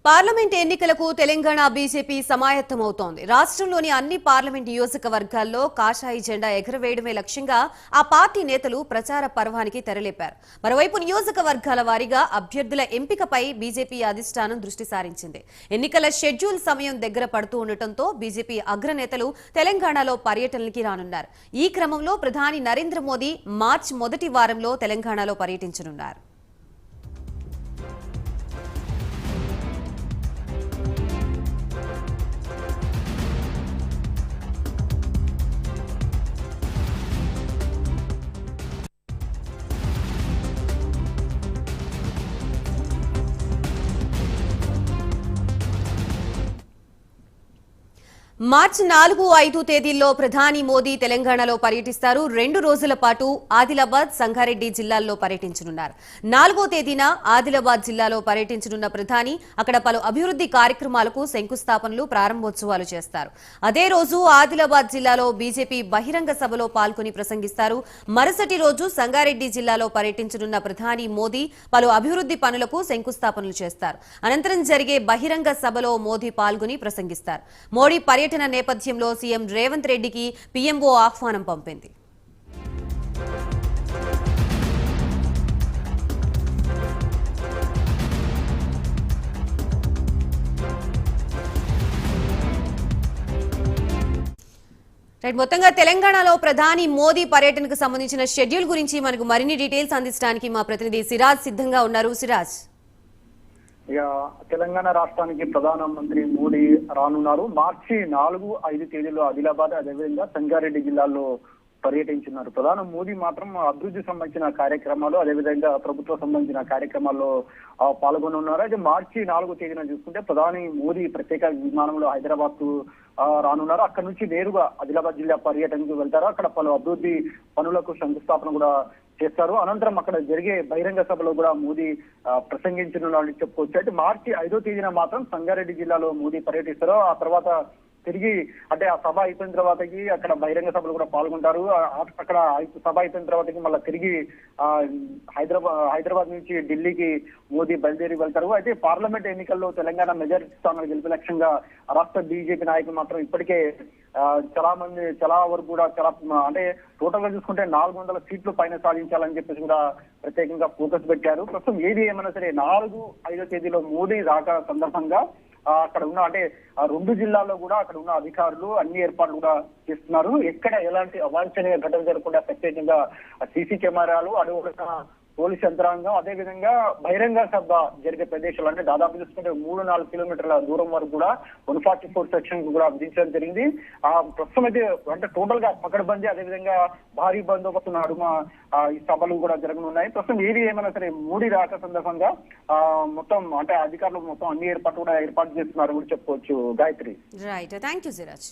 Parliament ఎన్నికలకు Telangana BJP సమాయత్తమవుతోంది. రాష్ట్రంలోని అన్ని పార్లమెంట్ నియోజకవర్గాల్లో కాషాయి జెండా ఎగురవేయడమే లక్ష్యంగా ఆ పార్టీ నేతలు ప్రచార పర్వానికి తెరలేపారు. మరోవైపు నియోజకవర్గాల వారీగా అభ్యర్థుల ఎంపికపై బీజేపీ అధిష్టానం దృష్టి సారించింది. ఎన్నికల షెడ్యూల్ సమయం దగ్గర పడుతూ ఉండటంతో బీజేపీ అగ్రనేతలు తెలంగాణలో పర్యటనలకి రానున్నారు. ఈ క్రమంలో ప్రధాని నరేంద్ర మోదీ మార్చి మొదటి వారంలో తెలంగాణలో పర్యటించనున్నారు. మార్చి 4, 5 తేదీల్లో ప్రధాని మోదీ తెలంగాణలో పర్యటిస్తారు. 2 రోజుల పాటు ఆదిలాబాద్, సంగారెడ్డి జిల్లాల్లో పర్యటించనున్నారు. 4వ తేదీన ఆదిలాబాద్ జిల్లాలో పర్యటించనున్న ప్రధాని అక్కడ పలు అభివృద్ధి కార్యక్రమాలకు శంకుస్థాపనలు, ప్రారంభోత్సవాలు చేస్తారు. అదే రోజు ఆదిలాబాద్ జిల్లాలో బీజేపీ బహిరంగ సభలో పాల్గొని ప్రసంగిస్తారు. మరుసటి రోజు సంగారెడ్డి జిల్లాలో పర్యటించనున్న ప్రధాని మోదీ పలు అభివృద్ధి పనులకు శంకుస్థాపనలు చేస్తారు. అనంతరం జరిగే బహిరంగ సభలో మోదీ పాల్గొని ప్రసంగిస్తారు. మోడీ పర్యటన నేపథ్యంలో సీఎం రేవంత్ రెడ్డికి పీఎంఓ ఆహ్వానం పంపింది. మొత్తంగా తెలంగాణలో ప్రధాని మోదీ పర్యటనకు సంబంధించిన షెడ్యూల్ గురించి మనకు మరిన్ని డీటెయిల్స్ అందించడానికి మా ప్రతినిధి సిరాజ్ సిద్ధంగా ఉన్నారు. సిరాజ్, తెలంగాణ రాష్ట్రానికి ప్రధానమంత్రి మోడీ రానున్నారు. మార్చి 4, 5 తేదీలో ఆదిలాబాద్, అదేవిధంగా సంగారెడ్డి జిల్లాల్లో పర్యటించున్నారు. ప్రధాని మోదీ మాత్రం అభివృద్ధి సంబంధించిన కార్యక్రమాలు, అదేవిధంగా ప్రభుత్వం సంబంధించిన కార్యక్రమాల్లో పాల్గొనున్నారు. అయితే మార్చి 4వ తేదీన చూసుకుంటే ప్రధాని మోదీ ప్రత్యేక విమానంలో హైదరాబాద్ కు రానున్నారు. అక్కడ నుంచి నేరుగా ఆదిలాబాద్ జిల్లా పర్యటనకు వెళ్తారు. అక్కడ పలు అభివృద్ధి పనులకు శంకుస్థాపన కూడా చేస్తారు. అనంతరం అక్కడ జరిగే బహిరంగ సభలో కూడా మోదీ ప్రసంగించనున్నారని చెప్పుకోవచ్చు. అయితే మార్చి 5వ తేదీన మాత్రం సంగారెడ్డి జిల్లాలో మోదీ పర్యటిస్తారు. ఆ తర్వాత తిరిగి అంటే ఆ సభ అయిపోయిన తర్వాతకి అక్కడ బహిరంగ సభలు కూడా పాల్గొంటారు. అక్కడ సభ అయిపోయిన తర్వాతకి మళ్ళీ తిరిగి హైదరాబాద్ నుంచి ఢిల్లీకి మోదీ బయలుదేరి వెళ్తారు. అయితే పార్లమెంట్ ఎన్నికల్లో తెలంగాణ మెజారిటీ స్థానాలు గెలిపే లక్ష్యంగా రాష్ట్ర బీజేపీ నాయకులు మాత్రం ఇప్పటికే చాలా వరకు కూడా అంటే టోటల్ గా చూసుకుంటే 400 సీట్లు పైన సాధించాలని చెప్పేసి కూడా ప్రత్యేకంగా ఫోకస్ పెట్టారు. ప్రస్తుతం ఏది ఏమైనా సరే 4, 5 తేదీలో మోడీ రాక సందర్భంగా అక్కడ ఉన్న అంటే ఆ 2 జిల్లాల్లో కూడా అక్కడ ఉన్న అధికారులు అన్ని ఏర్పాట్లు కూడా చేస్తున్నారు. ఎక్కడ ఎలాంటి అవాంఛనీయ ఘటన జరగకుండా ప్రత్యేకంగా సీసీ కెమెరాలు, అడుగున పోలీస్ యంత్రాంగం, అదే విధంగా బహిరంగ సభ జరిగే ప్రదేశాలు అంటే దాదాపు చూసుకుంటే 3-4 కిలోమీటర్ల దూరం వరకు కూడా 144 సెక్షన్ కూడా విధించడం జరిగింది. ప్రస్తుతం అయితే అంటే టోటల్ గా పకడ్బందీ, అదేవిధంగా భారీ బందోబస్తు నడుమ ఈ సభలు కూడా జరగనున్నాయి. ప్రస్తుతం ఏది ఏమైనా సరే మోడీ రాక సందర్భంగా మొత్తం అంటే అధికారులు మొత్తం అన్ని ఏర్పాట్లు కూడా ఏర్పాటు చేస్తున్నారు కూడా చెప్పుకోవచ్చు. Gayatri. Right, thank you Siraj.